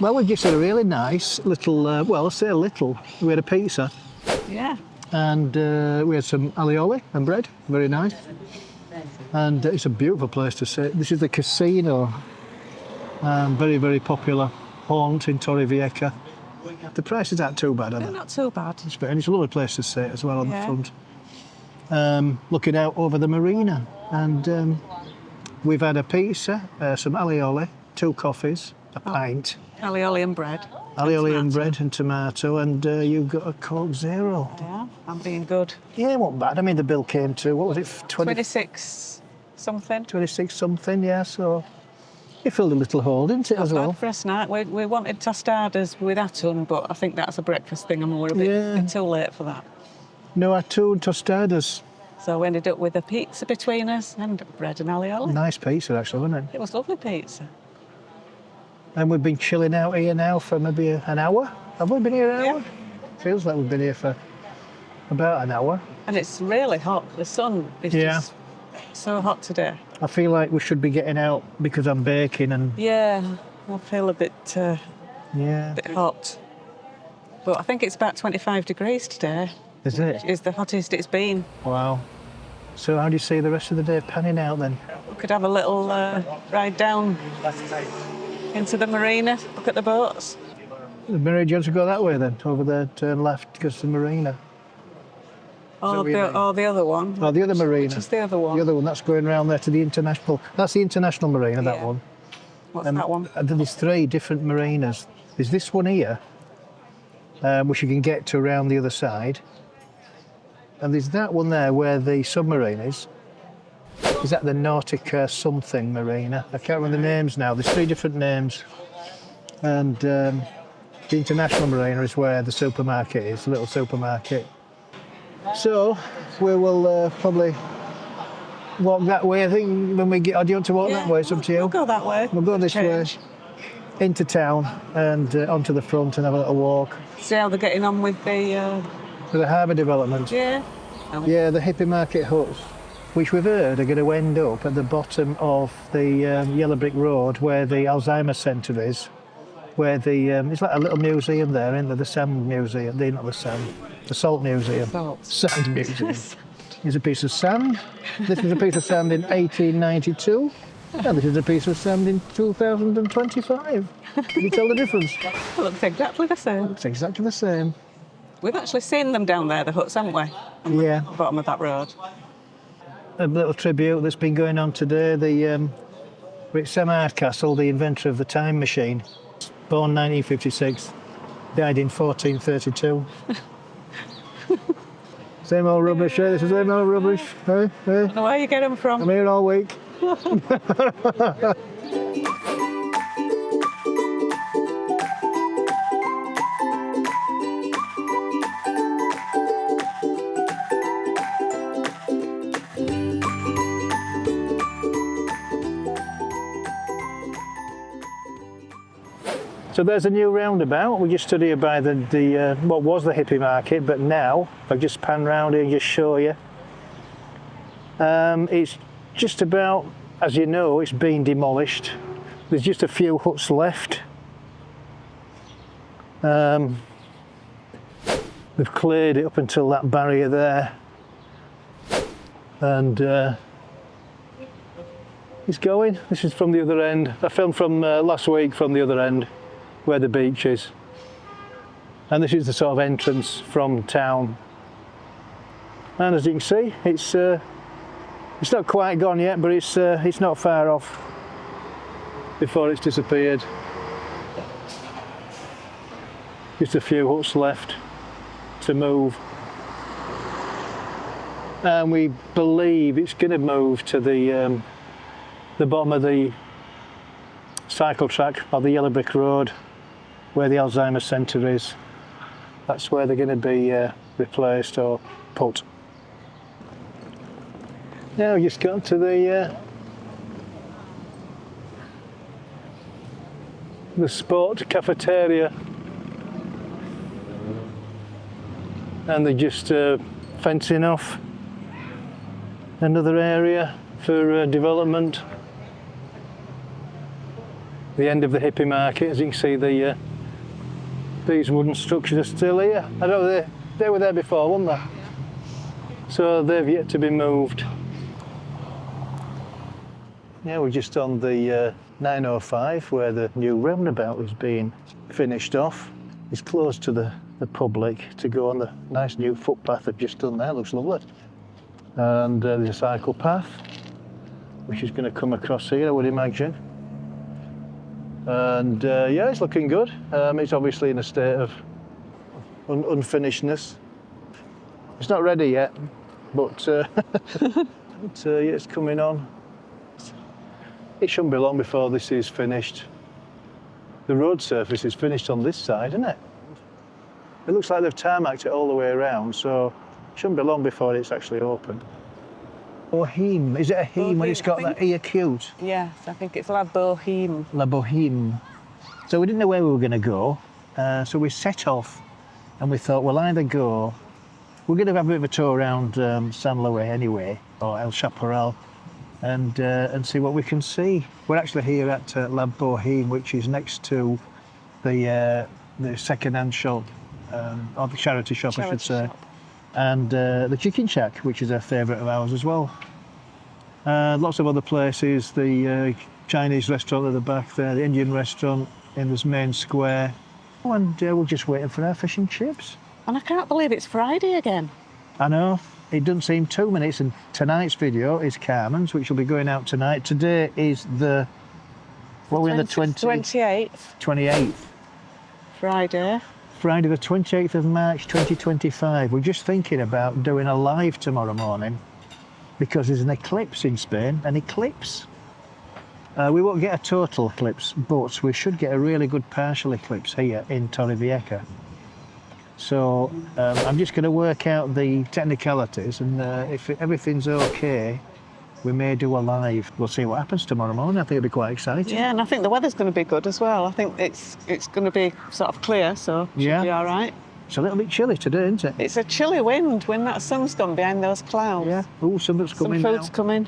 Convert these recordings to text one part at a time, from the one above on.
Well, we just had a really nice little, well, I say little, we had a pizza. Yeah. And we had some alioli and bread, very nice. And it's a beautiful place to sit. This is the casino, very, very popular haunt in Torrevieja. The prices aren't too bad, are they? They're not too bad. And it's a lovely place to sit as well on the front. Looking out over the marina. And we've had a pizza, some alioli, 2 coffees, a pint. Alioli and bread. Alioli and bread and tomato, and you've got a Coke Zero. Yeah, I'm being good. Yeah, it wasn't bad. I mean, the bill came to, what was it, 26 something. 26 something, yeah, so it filled a little hole, didn't it, as well? For a snack. We wanted tostadas with atún, but I think that's a breakfast thing and we're a bit too late for that. No atún, tostadas. So we ended up with a pizza between us and bread and alioli. Nice pizza, actually, wasn't it? It was lovely pizza. And we've been chilling out here now for maybe an hour. Have we been here an hour? Feels like we've been here for about an hour. And it's really hot. The sun is just so hot today. I feel like we should be getting out because I'm baking and... Yeah, I feel a bit hot. But I think it's about 25 degrees today. Is it? It's the hottest it's been. Wow. So how do you see the rest of the day panning out then? We could have a little ride down into the marina, look at the boats. The marina, do you want to go that way then? Over there, turn left, because the marina. Or the other one. Oh, the other marina. Which is the other one? The other one, that's going round there to the international. That's the international marina, that one. What's that one? There's 3 different marinas. There's this one here, which you can get to around the other side. And there's that one there where the submarine is. Is that the Nautica something marina? I can't remember the names now. There's 3 different names. And the international marina is where the supermarket is, the little supermarket. So we will probably walk that way. I think when we get... do you want to walk that way? It's up to you. We'll go that way. We'll go this way into town and onto the front and have a little walk. See how they're getting on with the... For the harbour development. Yeah. Yeah, the Hippie Market huts, which we've heard are going to end up at the bottom of the yellow brick road where the Alzheimer's Centre is, where the it's like a little museum there, isn't there? The sand museum, not the sand, the salt museum. Sand museum. Here's a piece of sand. This is a piece of sand in 1892, and this is a piece of sand in 2025. Can you tell the difference? It looks exactly the same. It's exactly the same. We've actually seen them down there, the huts, haven't we? Yeah. At the bottom of that road. A little tribute that's been going on today. The Sam Hardcastle, the inventor of the time machine, born 1956, died in 1432. Same old rubbish, eh? This is same old rubbish. Hey? I don't know where you get them from. I'm here all week. So there's a new roundabout. We just stood here by the what was the Hippie Market, but now, if I just pan round here and just show you, it's just about, as you know, it's been demolished. There's just a few huts left. They've cleared it up until that barrier there. And it's going. This is from the other end. I filmed from last week from the other end, where the beach is. And this is the sort of entrance from town. And as you can see, it's not quite gone yet, but it's not far off before it's disappeared. Just a few huts left to move. And we believe it's going to move to the bottom of the cycle track of the yellow brick road where the Alzheimer's Centre is. That's where they're going to be replaced or put. Now we just got to the sport cafeteria, and they're just fencing off another area for development. the end of the Hippie Market. As you can see, these wooden structures are still here. I know they were there before, weren't they? So they've yet to be moved. Yeah, we're just on the 905 where the new roundabout is being finished off. It's closed to the public to go on the nice new footpath they've just done there. Looks lovely. And there's a cycle path which is going to come across here, I would imagine. And yeah, it's looking good. It's obviously in a state of unfinishedness. It's not ready yet, but yeah, it's coming on. It shouldn't be long before this is finished. The road surface is finished on this side, isn't it? It looks like they've tarmacked it all the way around, so it shouldn't be long before it's actually open. Boheme, is it a heme when it's got that ear cute? Yes, I think it's La Boheme. La Boheme. So we didn't know where we were going to go, so we set off and we thought we'll either go, we're going to have a bit of a tour around San Luis anyway, or El Chaparral, and see what we can see. We're actually here at La Boheme, which is next to the second-hand shop, or the charity shop, I should say, and the chicken shack, which is a favourite of ours as well. Lots of other places, the Chinese restaurant at the back there, the Indian restaurant in this main square, and we're just waiting for our fish and chips. And I can't believe it's Friday again. I know. It doesn't seem 2 minutes, and tonight's video is Carmen's, which will be going out tonight. Today is the, what are we in the 28th. 28th. Friday. Friday the 28th of March 2025. We're just thinking about doing a live tomorrow morning because there's an eclipse in Spain, an eclipse. We won't get a total eclipse, but we should get a really good partial eclipse here in Torrevieja. So I'm just going to work out the technicalities, and if everything's okay, we may do a live. We'll see what happens tomorrow morning. I think it'll be quite exciting. Yeah, and I think the weather's going to be good as well. I think it's going to be sort of clear, so it should be all right. It's a little bit chilly today, isn't it? It's a chilly wind when that sun's gone behind those clouds. Yeah. Oh, something's coming now. Some food's coming.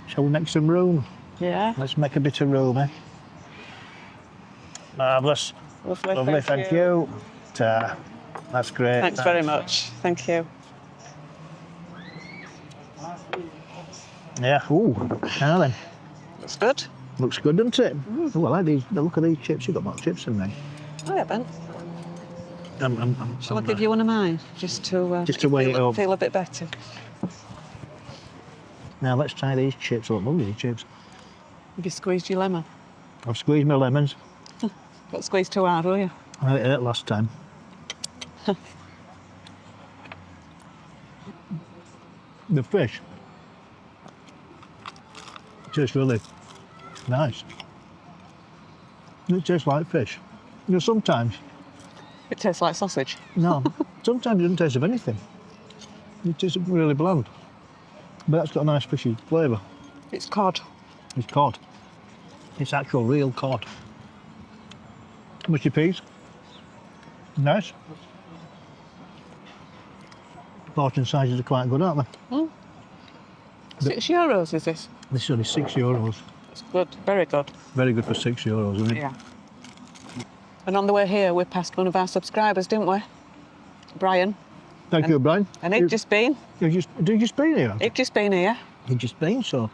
Shall we make some room? Yeah. Let's make a bit of room, eh? Marvellous. Lovely, thank you. Ta. That's great. Thanks very much. Thank you. Yeah. Ooh, now then. Looks good. Looks good, doesn't it? Oh, I like these. Look at these chips. You've got more chips than me. Oh, yeah, Ben. Shall I give you one of mine? Just to weigh it up. Feel a bit better. Now let's try these chips. Look, lovely chips. Have you squeezed your lemon? I've squeezed my lemons. Got squeezed too hard, will you? I ate it last time. The fish tastes really nice. It tastes like fish. You know, sometimes. It tastes like sausage. No, sometimes it doesn't taste of anything. It tastes really bland. But that's got a nice fishy flavour. It's cod. It's cod. It's actual real cod. Mushy peas. Nice. Portion sizes are quite good, aren't they? Mm. €6 is this? This is only €6. It's good, very good. Very good for €6, isn't it? Yeah. And on the way here, we passed one of our subscribers, didn't we? Brian. Thank you, Brian. And he'd just been. Did you just been here? He'd just been here. He'd just been, so.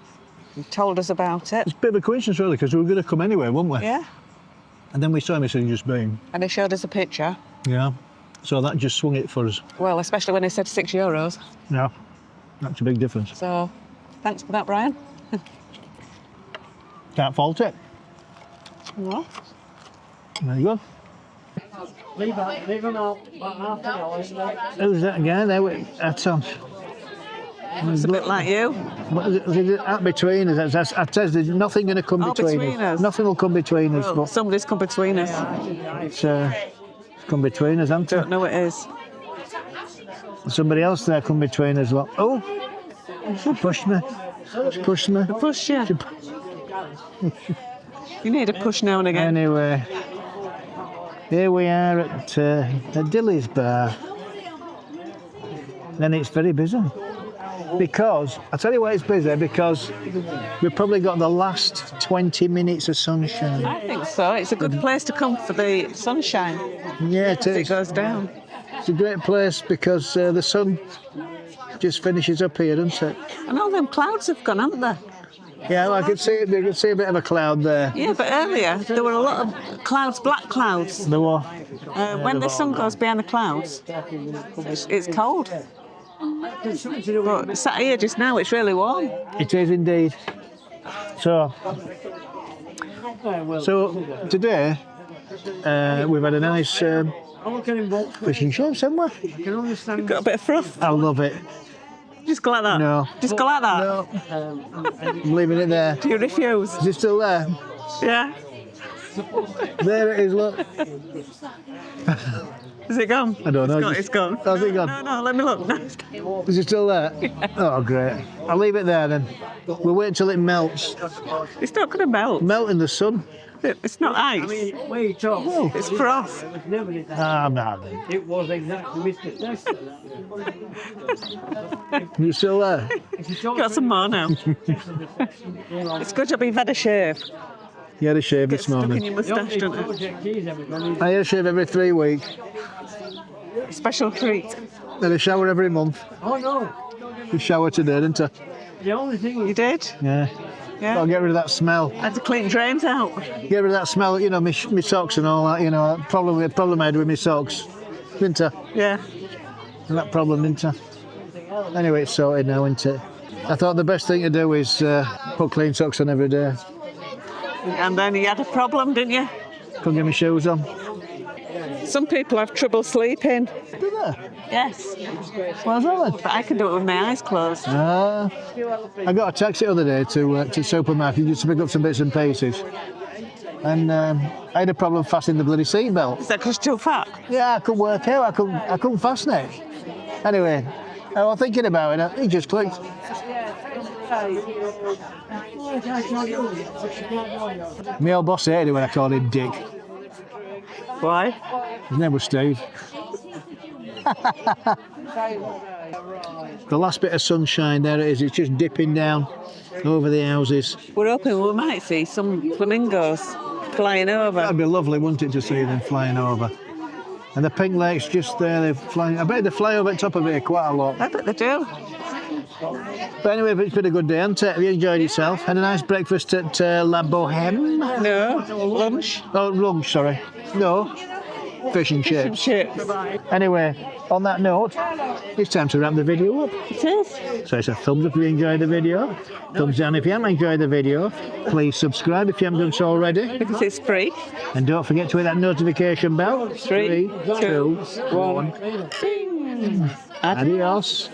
He told us about it. It's a bit of a coincidence, really, because we were going to come anyway, weren't we? Yeah. And then we saw him, he said he'd just been. And he showed us a picture. Yeah. So that just swung it for us. Well, especially when he said €6. Yeah. That's a big difference. So, thanks for that, Brian. Can't fault it. What? There you go. Leave them out about half an hour. Who's that guy there at Tom? It's a bit like you. What is it at between us? I tell you, there's nothing going to come between us. Nothing will come between us. Well, But somebody's come between us. it's come between us, hasn't it? Don't know what it is. Somebody else there come between us. Well, oh, she pushed me. She pushed me. Push you. You need a push now and again. Anyway, here we are at Dilly's bar. Then it's very busy. Because, I'll tell you why it's busy, because we've probably got the last 20 minutes of sunshine. I think so. It's a good place to come for the sunshine. Yeah, it It is. goes down. It's a great place because the sun just finishes up here, doesn't it? And all them clouds have gone, haven't they? Yeah, well, I can see a bit of a cloud there. Yeah, but earlier there were a lot of clouds, black clouds. There were. When the sun goes behind the clouds, it's cold. But sat here just now, it's really warm. It is indeed. So today we've had a nice fishing show somewhere. You've got a bit of froth. I love it. Just go like that. No. Just go like that. No. I'm leaving it there. Do you refuse? Is it still there? Yeah. There it is, look. Is it gone? I don't know. It's gone. How's it gone? No, let me look. No. Is it still there? Oh, great. I'll leave it there then. We'll wait until it melts. It's not going to melt. Melt in the sun. It's not ice. Wait, talk. Oh. It's froth. It was never that. Ah, no. Then. It was exactly Mr. Tester. You still there? Got some more now. It's good job you've had a shave. You had a shave Get this stuck in morning. your moustache, don't it? Project keys, everybody. I had a shave every 3 weeks. Special treat. Then a shower every month. Oh no. You shower today, didn't I? The only thing You was did? Yeah. Yeah. I'll get rid of that smell. Had to clean drains out. Get rid of that smell, you know, my socks and all that, you know, problem I had with my socks. Didn't I? Yeah. And that problem, didn't I? Anyway, it's sorted now, isn't it? I thought the best thing to do is put clean socks on every day. And then you had a problem, didn't you? Couldn't get my shoes on. Some people have trouble sleeping. Do they? Yes. Why's that then? But I can do it with my eyes closed. I got a taxi the other day to the supermarket just to pick up some bits and pieces. And I had a problem fastening the bloody seatbelt. Is that because you're too fat? Yeah, I couldn't work out. I couldn't fasten it. Anyway, I was thinking about it. It just clicked. My old boss hated it when I called him Dick. Why? His name was Steve. The last bit of sunshine, there it is. It's just dipping down over the houses. We're hoping we might see some flamingos flying over. That'd be lovely, wouldn't it, to see them flying over? And the pink lake's just there. They're flying. I bet they fly over the top of it quite a lot. I bet they do. But anyway, it's been a good day, hasn't it? Have you enjoyed yourself? Had a nice breakfast at La Boheme? No. Lunch. Oh, lunch, sorry. No. Fish and chips. Chips. Anyway, on that note, it's time to wrap the video up. It is. So it's a thumbs up if you enjoyed the video. Thumbs down if you haven't enjoyed the video. Please subscribe if you haven't done so already. Because it's free. And don't forget to hit that notification bell. 3, 2, 1. Adios.